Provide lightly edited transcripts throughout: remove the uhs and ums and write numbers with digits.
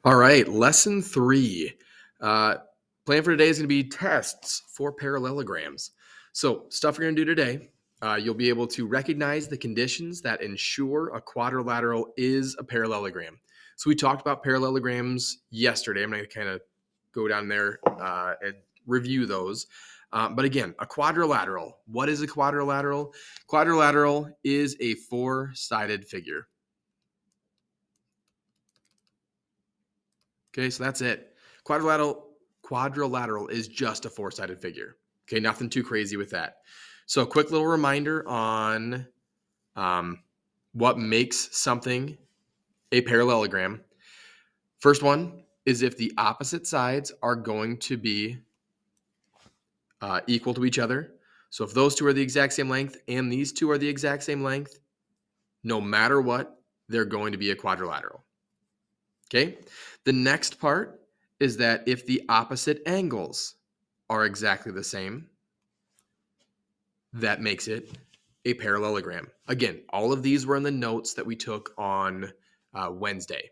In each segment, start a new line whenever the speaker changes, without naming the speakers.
All right, lesson 3. Uh, Plan for today is going to be tests for parallelograms. So, stuff we're going to do today, you'll be able to recognize the conditions that ensure a quadrilateral is a parallelogram. So, we talked about parallelograms yesterday. I'm going to kind of go down there and review those. But again, a quadrilateral. What is a quadrilateral? Quadrilateral is a four-sided figure. Okay, so that's it. Quadrilateral is just a four-sided figure. Okay, nothing too crazy with that. So a quick little reminder on what makes something a parallelogram. First one is if the opposite sides are going to be equal to each other. So if those two are the exact same length and these two are the exact same length, no matter what, they're going to be a quadrilateral. Okay. The next part is that if the opposite angles are exactly the same, that makes it a parallelogram. Again, all of these were in the notes that we took on Wednesday.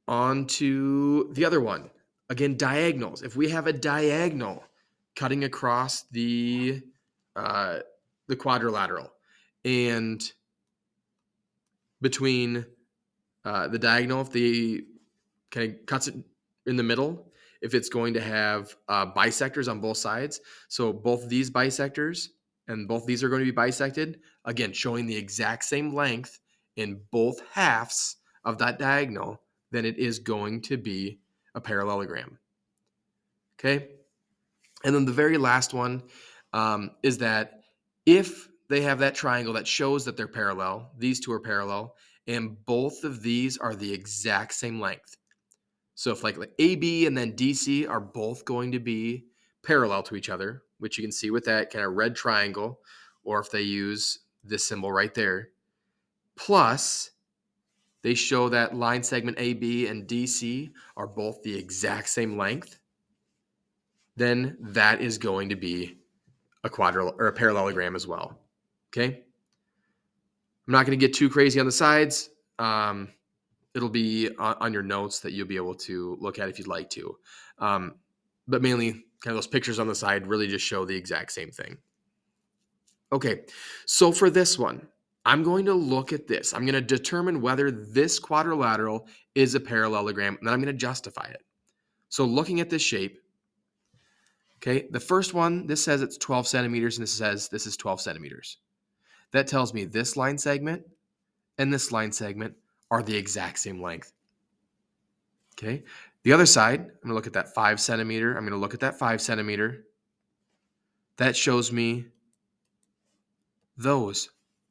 On to the other one. Again, diagonals. If we have a diagonal cutting across the quadrilateral, and between the diagonal, if the kind of cuts it in the middle, if it's going to have bisectors on both sides. So both these bisectors and both these are going to be bisected, again, showing the exact same length in both halves of that diagonal, then it is going to be a parallelogram. Okay. And then the very last one is that if they have that triangle that shows that they're parallel, these two are parallel, and both of these are the exact same length. So if like AB and then DC are both going to be parallel to each other, which you can see with that kind of red triangle, or if they use this symbol right there, plus they show that line segment AB and DC are both the exact same length, then that is going to be a or a parallelogram as well. Okay. I'm not going to get too crazy on the sides. It'll be on your notes that you'll be able to look at if you'd like to. But mainly kind of those pictures on the side really just show the exact same thing. Okay, so for this one, I'm going to look at this. I'm going to determine whether this quadrilateral is a parallelogram, and then I'm going to justify it. So looking at this shape, okay, the first one, this says it's 12 centimeters, and this says this is 12 centimeters. That tells me this line segment and this line segment are the exact same length. Okay. The other side, I'm going to look at that 5 centimeter. I'm going to look at that 5 centimeter. That shows me those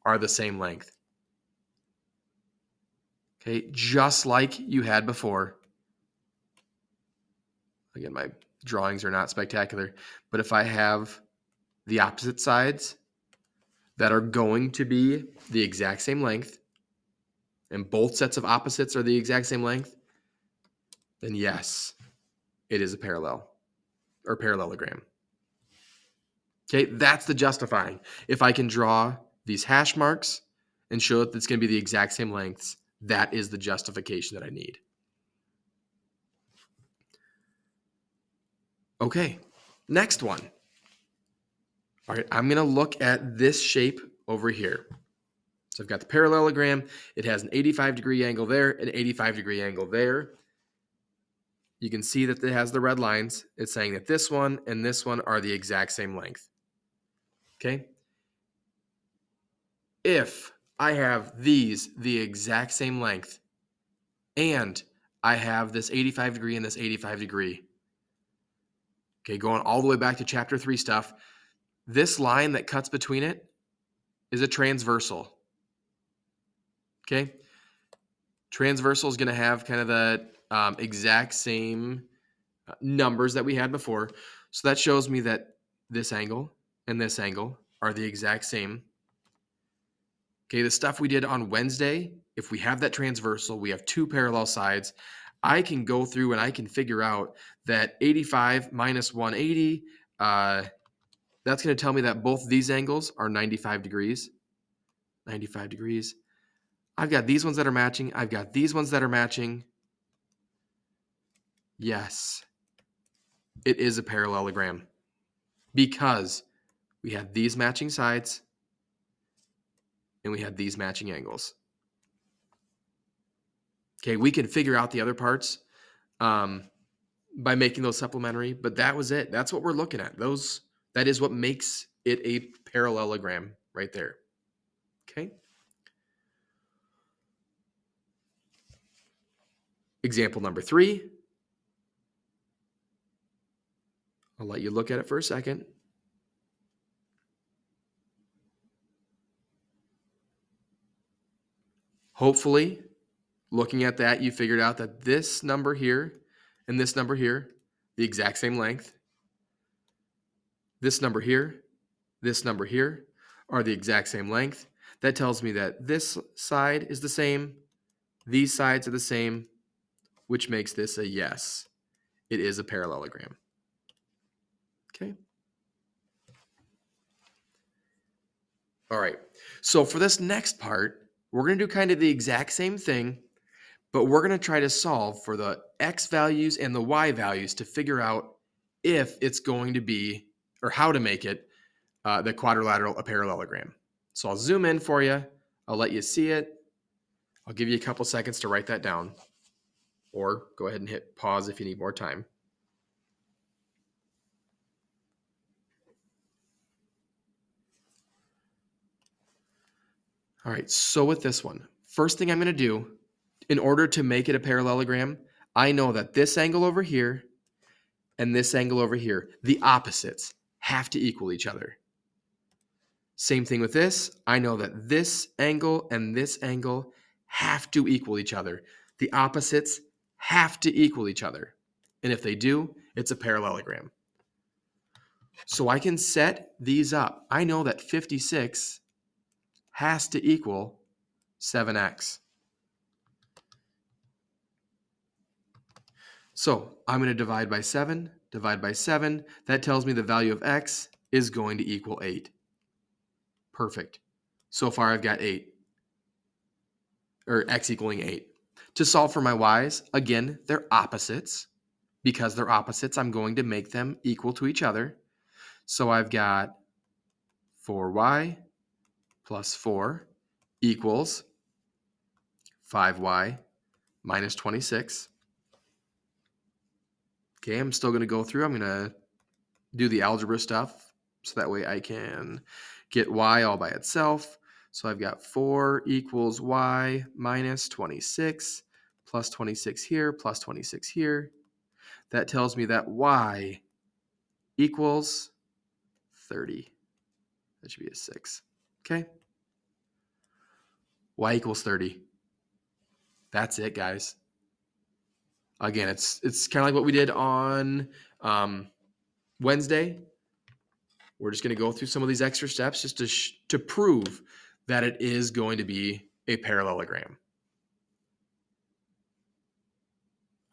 are the same length. Okay. Just like you had before. Again, my drawings are not spectacular, but if I have the opposite sides that are going to be the exact same length, and both sets of opposites are the exact same length, then yes, it is a parallel or parallelogram. Okay, that's the justifying. If I can draw these hash marks and show that it's going to be the exact same lengths, that is the justification that I need. Okay, next one. All right, I'm going to look at this shape over here. So I've got the parallelogram. It has an 85-degree angle there, an 85-degree angle there. You can see that it has the red lines. It's saying that this one and this one are the exact same length. Okay. If I have these the exact same length and I have this 85 degree and this 85 degree, okay, going all the way back to chapter 3 stuff, this line that cuts between it is a transversal. Okay. Transversal is going to have kind of the exact same numbers that we had before. So that shows me that this angle and this angle are the exact same. Okay, the stuff we did on Wednesday, if we have that transversal, we have two parallel sides, I can go through and I can figure out that 85 minus 180, that's going to tell me that both these angles are 95 degrees. 95 degrees. I've got these ones that are matching. I've got these ones that are matching. Yes, it is a parallelogram because we have these matching sides and we have these matching angles. Okay, we can figure out the other parts by making those supplementary, but that was it. That's what we're looking at. That is what makes it a parallelogram right there. Okay. Example number 3. I'll let you look at it for a second. Hopefully, looking at that, you figured out that this number here and this number here, the exact same length. This number here are the exact same length. That tells me that this side is the same, these sides are the same, which makes this a yes. It is a parallelogram. Okay. All right. So for this next part, we're going to do kind of the exact same thing, but we're going to try to solve for the x values and the y values to figure out if it's going to be, or how to make it, the quadrilateral a parallelogram. So I'll zoom in for you. I'll let you see it. I'll give you a couple seconds to write that down, or go ahead and hit pause if you need more time. All right, so with this one, first thing I'm going to do, in order to make it a parallelogram, I know that this angle over here and this angle over here, the opposites, have to equal each other. Same thing with this. I know that this angle and this angle have to equal each other. The opposites have to equal each other. And if they do, it's a parallelogram. So I can set these up. I know that 56 has to equal 7x. So I'm going to divide by 7, divide by 7. That tells me the value of x is going to equal 8. Perfect. So far I've got 8, or x equaling 8. To solve for my y's, again, they're opposites. Because they're opposites, I'm going to make them equal to each other. So I've got 4y plus 4 equals 5y minus 26. Okay, I'm still going to go through. I'm going to do the algebra stuff so that way I can get y all by itself. So I've got 4 equals y minus 26 plus 26 here plus 26 here. That tells me that y equals 30. That should be a 6. Okay. Y equals 30. That's it, guys. Again, it's kind of like what we did on Wednesday. We're just going to go through some of these extra steps just to prove that it is going to be a parallelogram.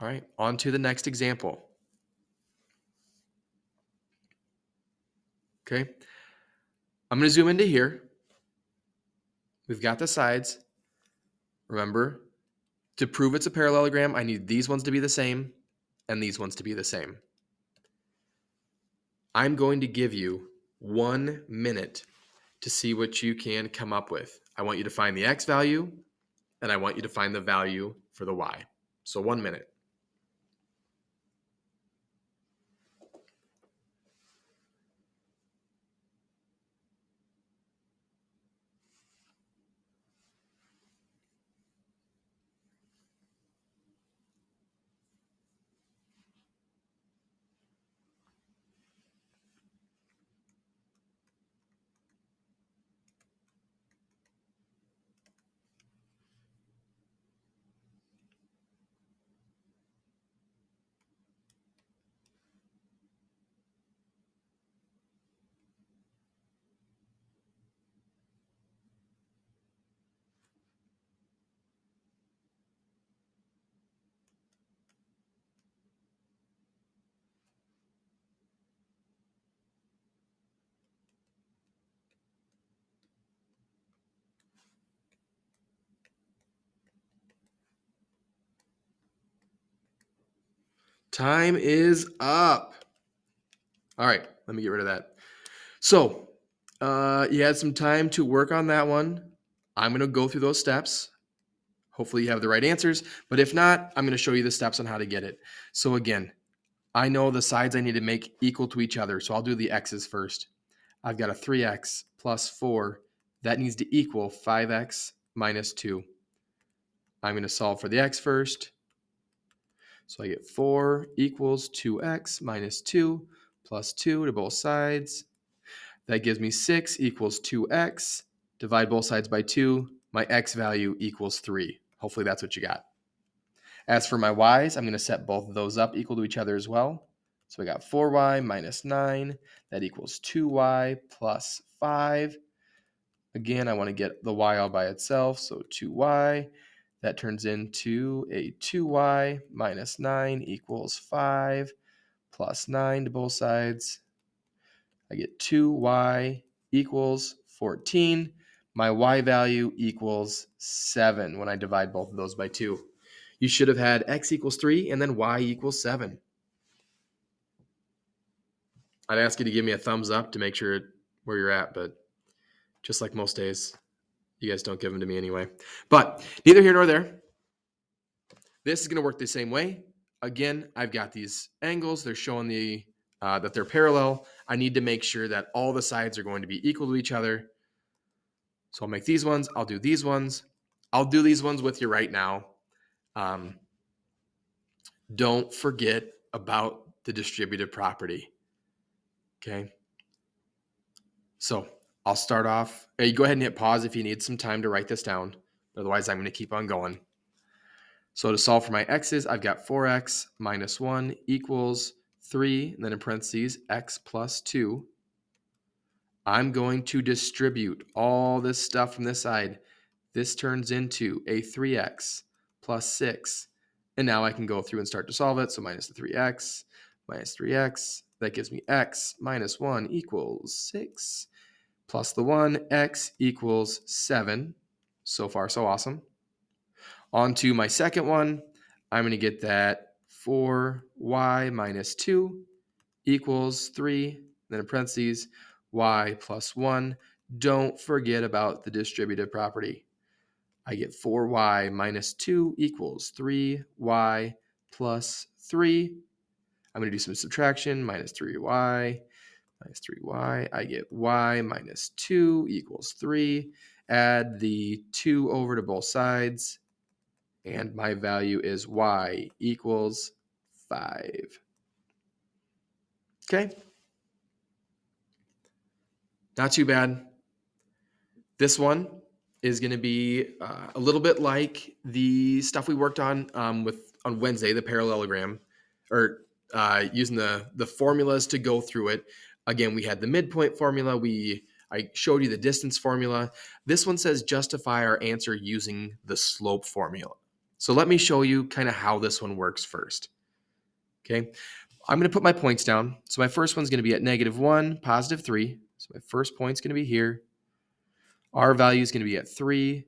All right, on to the next example. Okay, I'm going to zoom into here. We've got the sides. Remember, to prove it's a parallelogram, I need these ones to be the same and these ones to be the same. I'm going to give you 1 minute to see what you can come up with. I want you to find the x value, and I want you to find the value for the y. So 1 minute. Time is up. All right, let me get rid of that. So you had some time to work on that one. I'm going to go through those steps. Hopefully you have the right answers, but if not, I'm going to show you the steps on how to get it. So again, I know the sides I need to make equal to each other, so I'll do the x's first. I've got a 3x plus 4. That needs to equal 5x minus 2. I'm going to solve for the x first. So I get 4 equals 2x minus 2 plus 2 to both sides. That gives me 6 equals 2x. Divide both sides by 2. My x value equals 3. Hopefully that's what you got. As for my y's, I'm going to set both of those up equal to each other as well. So I got 4y minus 9. That equals 2y plus 5. Again, I want to get the y all by itself, so 2y. That turns into a 2y minus 9 equals 5 plus 9 to both sides. I get 2y equals 14. My y value equals 7 when I divide both of those by 2. You should have had x equals 3 and then y equals 7. I'd ask you to give me a thumbs up to make sure where you're at, but just like most days, you guys don't give them to me anyway. But neither here nor there. This is going to work the same way. Again, I've got these angles. They're showing that they're parallel. I need to make sure that all the sides are going to be equal to each other. So I'll make these ones. I'll do these ones. I'll do these ones with you right now. Don't forget about the distributive property. Okay. So I'll start off. You go ahead and hit pause if you need some time to write this down. Otherwise, I'm going to keep on going. So to solve for my x's, I've got 4x minus 1 equals 3, and then in parentheses, x plus 2. I'm going to distribute all this stuff from this side. This turns into a 3x plus 6. And now I can go through and start to solve it. So minus the 3x, minus 3x. That gives me x minus 1 equals 6. Plus the 1, x equals 7. So far, so awesome. On to my second one. I'm going to get that 4y minus 2 equals 3. Then in parentheses, y plus 1. Don't forget about the distributive property. I get 4y minus 2 equals 3y plus 3. I'm going to do some subtraction. Minus 3y minus 3y. I get y minus 2 equals 3. Add the 2 over to both sides. And my value is y equals 5. Okay. Not too bad. This one is going to be a little bit like the stuff we worked on on Wednesday, the parallelogram, or using the formulas to go through it. Again, we had the midpoint formula. I showed you the distance formula. This one says justify our answer using the slope formula. So let me show you kind of how this one works first. Okay, I'm going to put my points down. So my first one's going to be at -1, +3. So my first point's going to be here. R value is going to be at 3,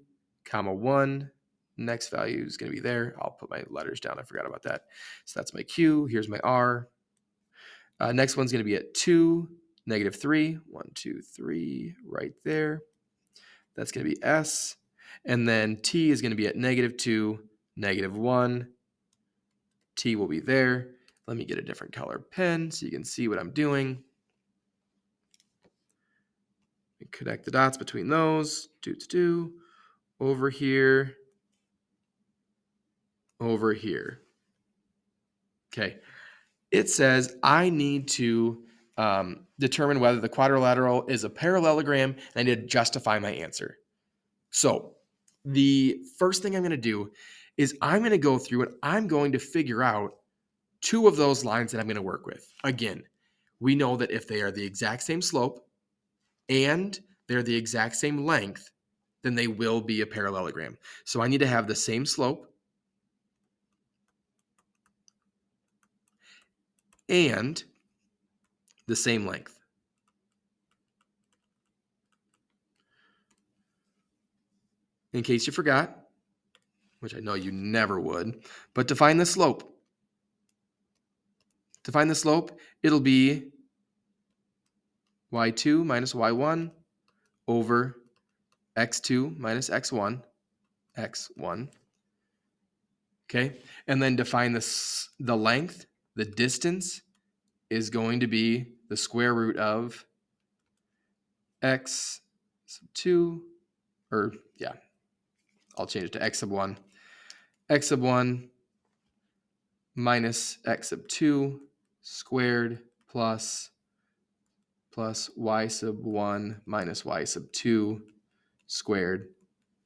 1. Next value is going to be there. I'll put my letters down. I forgot about that. So that's my Q. Here's my R. Next one's going to be at 2, -3. 1, 2, 3, right there. That's going to be S. And then T is going to be at -2, -1. T will be there. Let me get a different color pen so you can see what I'm doing. Connect the dots between those. Over here. Over here. Okay. It says I need to determine whether the quadrilateral is a parallelogram, and I need to justify my answer. So the first thing I'm going to do is I'm going to go through and I'm going to figure out 2 of those lines that I'm going to work with. Again, we know that if they are the exact same slope and they're the exact same length, then they will be a parallelogram. So I need to have the same slope and the same length. In case you forgot, which I know you never would, but to find the slope, To find the slope, it'll be y2 minus y1 over x2 minus x1, x1. Okay, and then to find the length, the distance is going to be the square root of x sub 2, or yeah, I'll change it to x sub 1. X sub 1 minus x sub 2 squared plus y sub 1 minus y sub 2 squared,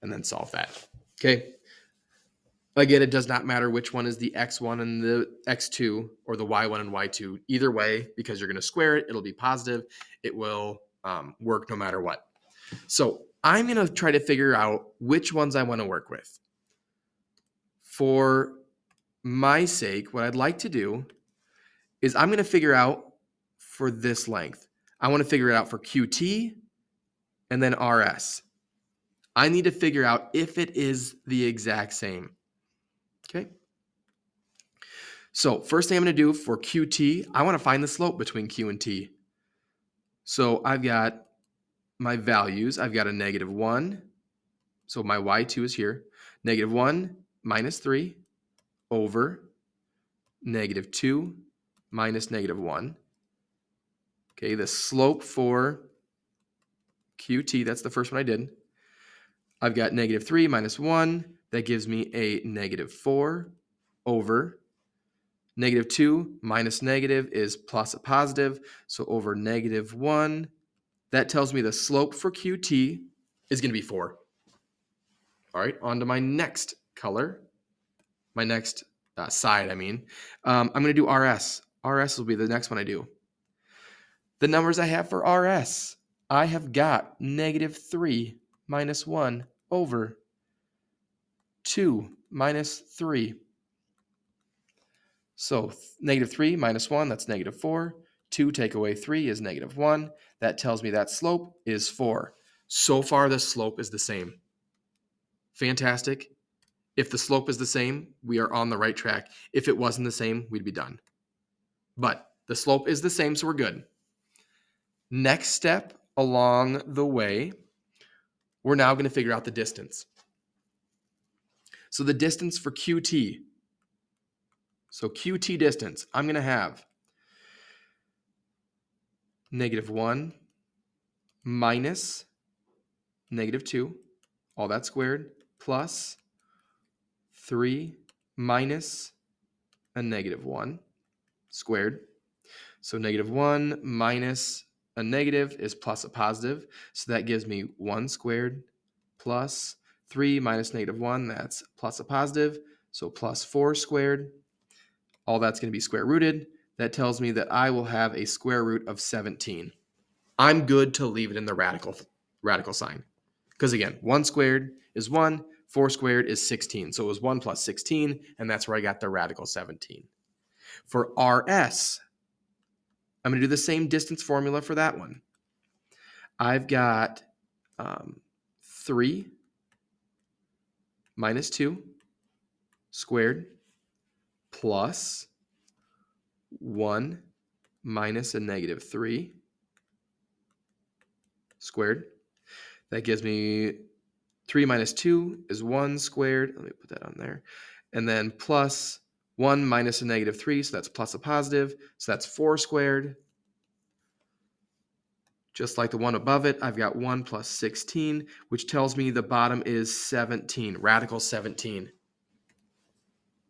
and then solve that. Okay. Again, it does not matter which one is the x1 and the x2 or the y1 and y2. Either way, because you're going to square it, it'll be positive. It will work no matter what. So I'm going to try to figure out which ones I want to work with. For my sake, what I'd like to do is I'm going to figure out for this length. I want to figure it out for QT and then RS. I need to figure out if it is the exact same. Okay. So first thing I'm going to do for QT, I want to find the slope between Q and T. So I've got my values. I've got a -1. So my y2 is here. -1 minus 3 over -2 minus -1. Okay, the slope for QT, that's the first one I did. I've got -3 minus 1. That gives me a -4 over -2 minus negative is plus a positive. So over -1, that tells me the slope for QT is going to be 4. All right, on to my next color, my next side, I mean. I'm going to do RS. RS will be the next one I do. The numbers I have for RS, I have got -3 minus 1 over 2 minus 3. So -3 minus 1, that's -4. 2 take away 3 is -1. That tells me that slope is 4. So far, the slope is the same. Fantastic. If the slope is the same, we are on the right track. If it wasn't the same, we'd be done. But the slope is the same, so we're good. Next step along the way, we're now going to figure out the distance. So the distance for QT. So QT distance, I'm going to have -1 minus -2, all that squared, plus 3 minus a -1 squared. So -1 minus a negative is plus a positive. So that gives me 1 squared plus 3 minus -1, that's plus a positive. So plus 4 squared. All that's going to be square rooted. That tells me that I will have a square root of 17. I'm good to leave it in the radical sign. Because again, 1 squared is 1, 4 squared is 16. So it was 1 plus 16, and that's where I got the radical 17. For RS, I'm going to do the same distance formula for that one. I've got 3 minus 2 squared plus 1 minus a -3 squared. That gives me 3 minus 2 is 1 squared. Let me put that on there. And then plus 1 minus a -3, so that's plus a positive. So that's 4 squared. Just like the one above it, I've got 1 plus 16, which tells me the bottom is 17, radical 17.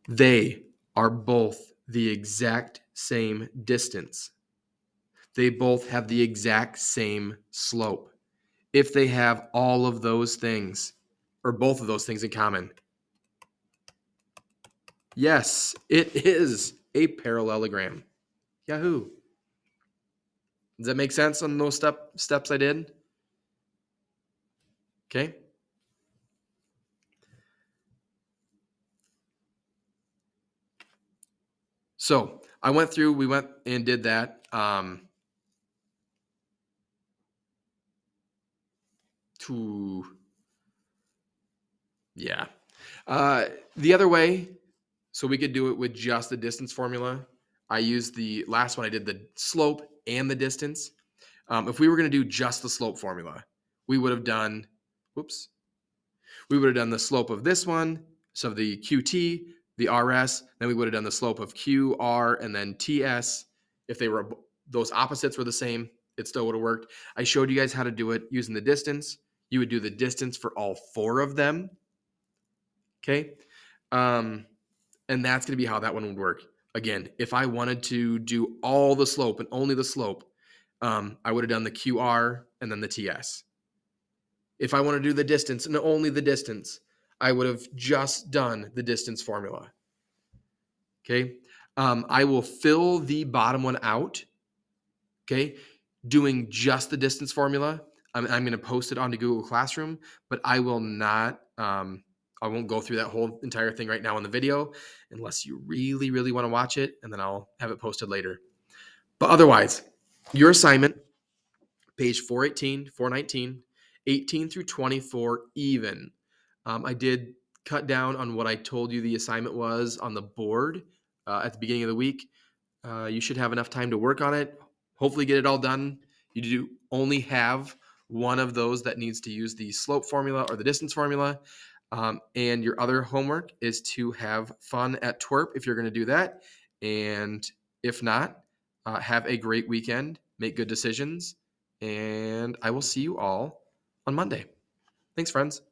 They are both the exact same distance. They both have the exact same slope. If they have all of those things, or both of those things in common. Yes, it is a parallelogram. Yahoo. Does that make sense on those steps I did? Okay. So we went and did that. The other way, so we could do it with just the distance formula. I used the last one, I did the slope and the distance. If we were going to do just the slope formula, we would have done, whoops, we would have done the slope of this one, so the QT, the RS, then we would have done the slope of QR and then TS. If they were those opposites were the same, it still would have worked. I showed you guys how to do it using the distance. You would do the distance for all four of them. Okay. And that's going to be how that one would work. Again, if I wanted to do all the slope and only the slope, I would have done the QR and then the TS. If I want to do the distance and only the distance, I would have just done the distance formula. Okay. I will fill the bottom one out. Okay. Doing just the distance formula. I'm going to post it onto Google Classroom, but I will not, I won't go through that whole entire thing right now in the video unless you really, really want to watch it, and then I'll have it posted later. But otherwise, your assignment, page 418, 419, 18 through 24 even. I did cut down on what I told you the assignment was on the board at the beginning of the week. You should have enough time to work on it. Hopefully get it all done. You do only have one of those that needs to use the slope formula or the distance formula. And your other homework is to have fun at twerp if you're going to do that. And if not, have a great weekend, make good decisions, and I will see you all on Monday. Thanks, friends.